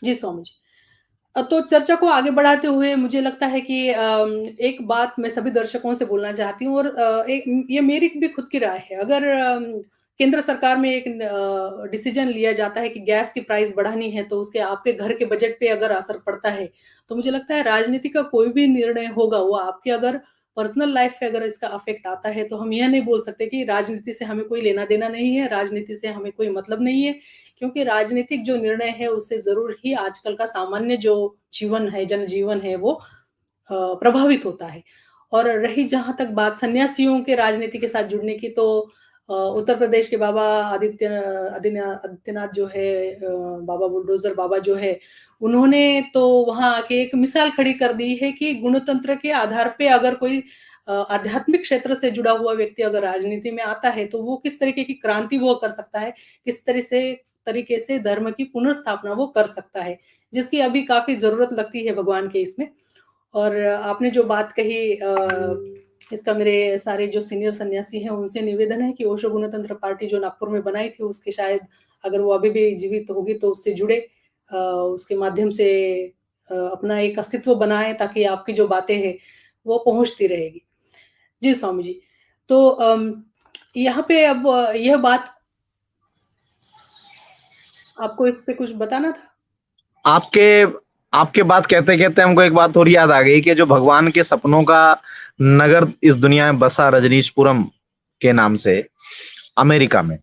जी, स्वामी जी। तो चर्चा को आगे बढ़ाते हुए मुझे लगता है कि एक बात मैं सभी दर्शकों से बोलना चाहती हूँ और एक ये मेरी भी खुद की राय है। अगर केंद्र सरकार में एक डिसीज़न लिया जाता है कि गैस की प्राइस बढ़ानी है, तो उसके आपके घर के बजट पे अगर असर पड़ता है, तो मुझे लगता है राजनीति का कोई भी निर्णय होगा, वो आपके अगर पर्सनल लाइफ़ पे अगर इसका इफ़ेक्ट आता है, तो हम यह नहीं बोल सकते कि राजनीति से हमें कोई लेना-देना नहीं है, राजनीति से हमें कोई मतलब नहीं है। क्योंकि राजनीतिक जो निर्णय है उससे ज़रूर ही आजकल का सामान्य जो जीवन है, जनजीवन है वो प्रभावित होता है। और रही जहाँ तक बात सन्यासियों के राजनीति के साथ जुड़ने की तो उत्तर प्रदेश के बाबा आदित्यनाथ जो है बाबा बुलडोज़र बाबा जो है, उन्होंने तो वहाँ आके एक मिसाल खड़ी कर दी है कि गुणतंत्र के आधार पे अगर कोई आध्यात्मिक क्षेत्र से जुड़ा हुआ व्यक्ति अगर राजनीति में आता है, तो वो किस तरीके की क्रांति वो कर सकता है, किस तरीके से धर्म की पुनर्स्थापना वो कर सकता है, जिसकी अभी काफ़ी ज़रूरत लगती है भगवान के इसमें। और आपने जो बात कही इसका मेरे सारे जो सीनियर सन्यासी हैं, उनसे निवेदन है कि ओशो गणतंत्र पार्टी जो नागपुर में बनाई थी, उसके शायद अगर वो अभी भी जीवित होगी तो उससे जुड़े उसके माध्यम से अपना एक अस्तित्व बनाएँ ताकि आपकी जो बातें हैं, वो पहुँचती रहेगी। जी, स्वामी जी। तो यहाँ पे अब यह बात आपको इस पे कुछ बताना था? आपके आपके बात कहते-कहते हमको एक बात और याद आ गई कि जो भगवान के सपनों का नगर इस दुनिया में बसा रजनीशपुरम के नाम से अमेरिका में।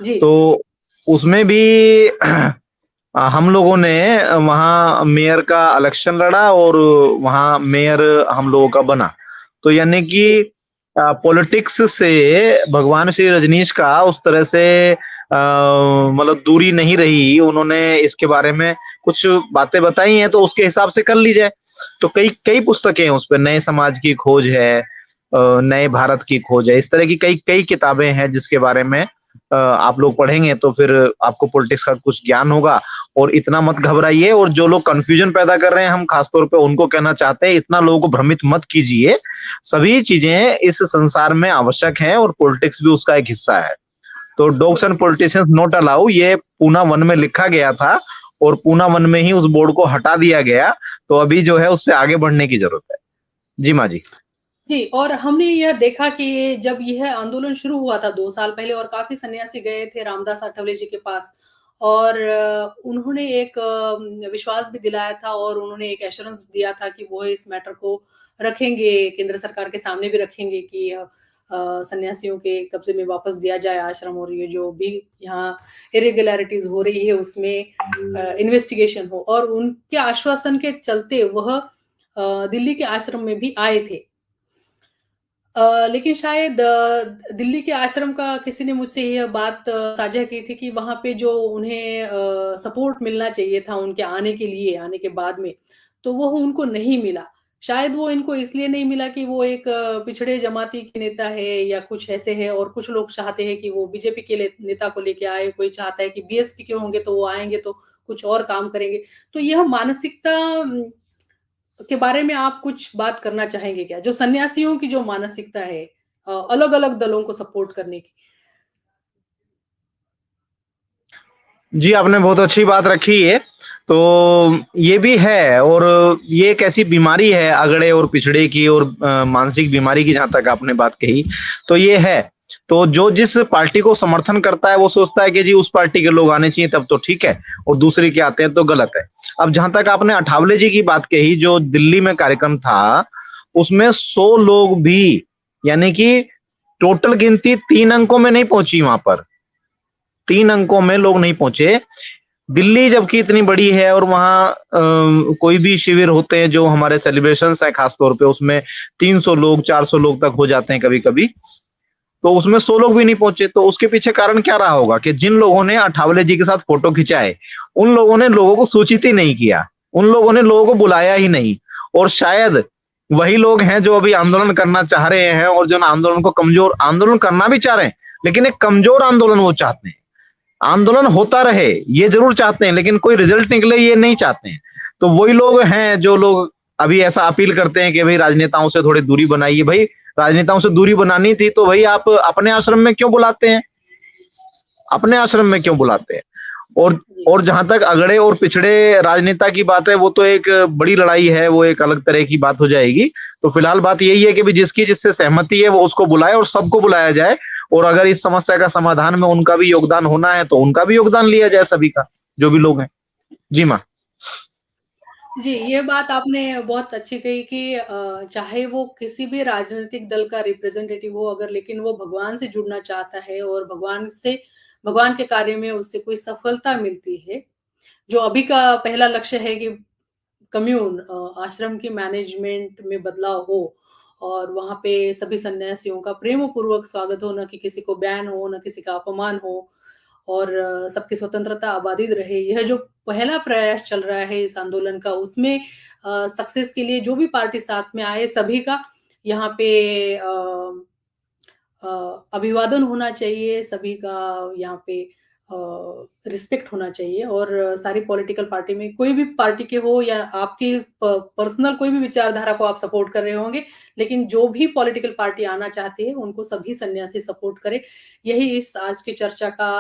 जी। तो उसमें भी हम लोगों ने वहाँ मेयर का इलेक्शन लड़ा और वहाँ मेयर हम लोगों का बना। तो यानी कि जी। पॉलिटिक्स से भगवान श्री रजनीश का उस तरह से मतलब दूरी नहीं रही। उन्होंने इसके बारे में कुछ बातें बताई हैं तो उसके हिसाब से कर ली जाए। तो कई कई पुस्तकें हैं उस पे, नए समाज की खोज है, नए भारत की खोज है। इस तरह की कई कई किताबें हैं जिसके बारे में आप लोग पढ़ेंगे तो फिर आपको पॉलिटिक्स का कुछ ज्ञान होगा। और इतना मत घबराइए, और जो लोग कंफ्यूजन पैदा कर रहे हैं हम खासतौर पे उनको कहना चाहते हैं, इतना लोगों को भ्रमित मत कीजिए। सभी चीजें इस संसार में आवश्यक हैं और पॉलिटिक्स भी उसका एक हिस्सा है। तो dogs and politicians not allow, ये पूना 1 में लिखा गया था और पूना 1 में ही उस बोर्ड को हटा दिया गया। तो अभी जो है उससे आगे बढ़ने की जरूरत है। जी माँ जी। जी, और हमने यह देखा कि जब यह आंदोलन शुरू हुआ था 2 साल पहले और काफ़ी सन्यासी गए थे रामदास आठवले जी के पास और उन्होंने एक विश्वास भी दिलाया था और उन्होंने एक एश्योरेंस दिया था कि वो इस मैटर को रखेंगे, केंद्र सरकार के सामने भी रखेंगे कि सन्यासियों के कब्ज़े में वापस दिया जाए आश्रम और ये जो भी यहाँ इरेगुलैरिटीज़ हो रही है उसमें इन्वेस्टिगेशन हो और उनके आश्वासन के चलते वह दिल्ली के आश्रम में भी आए थे। लेकिन शायद दिल्ली के आश्रम का किसी ने मुझसे यह बात साझा की थी कि वहाँ पे जो उन्हें सपोर्ट मिलना चाहिए था उनके आने के लिए, आने के बाद में, तो वो उनको नहीं मिला। शायद वो इनको इसलिए नहीं मिला कि वो एक पिछड़े जमाती के नेता है या कुछ ऐसे है और कुछ लोग चाहते हैं कि वो बीजेपी के नेता को लेके आए, कोई चाहता है कि बीएसपी के होंगे तो वो आएँगे तो कुछ और काम करेंगे। तो यह मानसिकता के बारे में आप कुछ बात करना चाहेंगे क्या? जो सन्यासियों की जो मानसिकता है अलग-अलग दलों को सपोर्ट करने की। जी, आपने बहुत अच्छी बात रखी है। तो ये भी है, और ये एक ऐसी बीमारी है अगड़े और पिछड़े की और मानसिक बीमारी की, जहाँ तक आपने बात कही, तो ये है। तो जो जिस पार्टी को समर्थन करता है वो सोचता है कि जी उस पार्टी के लोग आने चाहिए तब तो ठीक है, और दूसरे के आते हैं तो गलत है। अब जहाँ तक आपने अठावले जी की बात कही, जो दिल्ली में कार्यक्रम था, उसमें 100 लोग भी, यानी कि टोटल गिनती 3 अंकों में नहीं पहुंची वहां पर। 3 अंकों में लोग नहीं पहुंचे। दिल्ली जबकि इतनी बड़ी है और वहाँ कोई भी शिविर होते हैं जो हमारे सेलिब्रेशंस है खासतौर पे, उसमें 300 लोग 400 लोग तक हो जाते हैं कभी-कभी। तो उसमें 100 लोग भी नहीं पहुंचे। तो उसके पीछे कारण क्या रहा होगा कि जिन लोगों ने अठावले जी के साथ फोटो खिंचाए, उन लोगों ने लोगों को सूचित ही नहीं किया, उन लोगों ने लोगों को बुलाया ही नहीं। और शायद वही लोग हैं जो अभी आंदोलन करना चाह रहे हैं और जो ना आंदोलन को कमजोर, आंदोलन करना भी चाह रहे हैं लेकिन एक कमजोर आंदोलन वो चाहते हैं। आंदोलन होता रहे ये जरूर चाहते हैं, लेकिन कोई रिजल्ट निकले ये नहीं चाहते हैं। तो वही लोग हैं जो लोग अभी ऐसा अपील करते हैं कि भाई राजनेताओं से थोड़ी दूरी बनाइए। भाई राजनेताओं से दूरी बनानी थी तो भाई आप अपने आश्रम में क्यों बुलाते हैं, अपने आश्रम में क्यों बुलाते हैं? और जी। और जहां तक अगड़े और पिछड़े राजनेता की बात है, वो तो एक बड़ी लड़ाई है, वो एक अलग तरह की बात हो जाएगी। तो फिलहाल बात यही है कि भी जिसकी जिससे सहमति है वो उसको बुलाए और सबको बुलाया जाए, और अगर इस समस्या का समाधान में उनका भी योगदान होना है तो उनका भी योगदान लिया जाए, सभी का, जो भी लोग हैं। जी माँ। जी, ये बात आपने बहुत अच्छी कही कि चाहे वो किसी भी राजनीतिक दल का रिप्रेजेंटेटिव हो अगर लेकिन वो भगवान से जुड़ना चाहता है और भगवान के कार्य में उससे कोई सफलता मिलती है, जो अभी का पहला लक्ष्य है कि आश्रम की मैनेजमेंट में बदलाव हो और वहाँ पे सभी सन्यासियों का प्रेमपूर्वक स्वागत हो, ना कि किसी को बैन हो, ना किसी का अपमान हो और सबकी स्वतंत्रता आबादी रहे। यह जो पहला प्रयास चल रहा है इस आंदोलन का, उसमें सक्सेस के लिए जो भी पार्टी साथ में आए, सभी का यहाँ पे अभिवादन होना चाहिए, सभी का यहाँ पे रिस्पेक्ट होना चाहिए और सारी पॉलिटिकल पार्टी में कोई भी पार्टी के हो या आपकी पर्सनल कोई भी विचारधारा को आप सपोर्ट कर रहे होंगे, लेकिन जो भी पॉलिटिकल पार्टी आना चाहती है, उनको सभी सन्यासी सपोर्ट करें। यही इस आज की चर्चा का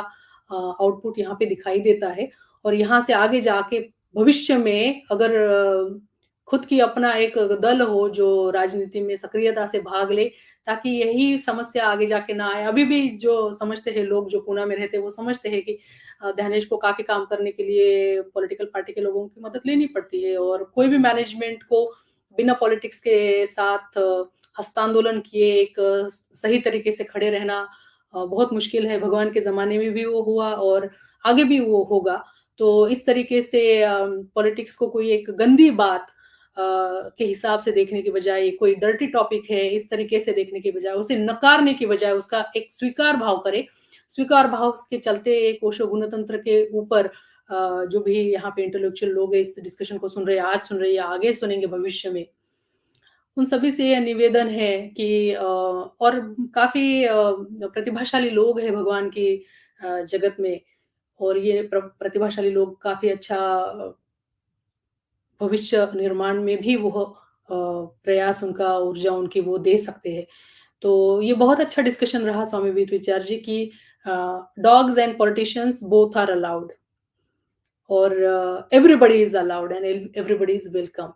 आउटपुट यहाँ पे दिखाई देता है और यहाँ से आगे जाके भविष्य में अगर खुद की अपना एक दल हो जो राजनीति में सक्रियता से भाग ले, ताकि यही समस्या आगे जाके ना आए। अभी भी जो समझते हैं लोग जो पूना में रहते हैं, वो समझते हैं कि ध्यानेश को काफ़ी काम करने के लिए पॉलिटिकल पार्टी के लोगों की मदद लेनी पड़ती है और कोई भी मैनेजमेंट को बिना पॉलिटिक्स के साथ हस्तांदोलन किए एक सही तरीके से खड़े रहना बहुत मुश्किल है। भगवान के ज़माने में भी वो हुआ और आगे भी वो होगा। तो इस तरीके से पॉलिटिक्स को कोई एक गंदी बात के हिसाब से देखने की बजाय, कोई डर्टी टॉपिक है, इस तरीके से देखने की बजाय, उसे नकारने की बजाय उसका एक स्वीकार भाव करे। स्वीकार भाव के चलते एक ओशो गुणतंत्र के ऊपर जो भी यहाँ पे इंटेलेक्चुअल लोग हैं, इस डिस्कशन को सुन रहे हैं, आज सुन रहे हैं या आगे सुनेंगे भविष्य में, उन सभी से यह निवेदन है कि और काफ़ी प्रतिभाशाली लोग हैं भगवान की जगत में और ये प्रतिभाशाली लोग काफ़ी अच्छा भविष्य निर्माण में भी वो प्रयास उनका ऊर्जा उनकी वो दे सकते हैं। तो ये बहुत अच्छा डिस्कशन रहा स्वामी विवेकानंद जी की dogs and politicians both are allowed और everybody is allowed and everybody is welcome.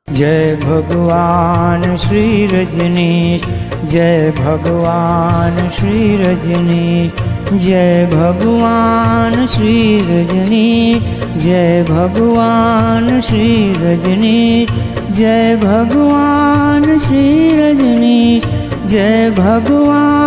जय भगवान श्री रजनीश, जय भगवान श्री रजनीश, जय भगवान श्री रजनीश, जय भगवान श्री रजनीश, जय भगवान श्री रजनीश, जय भगवान।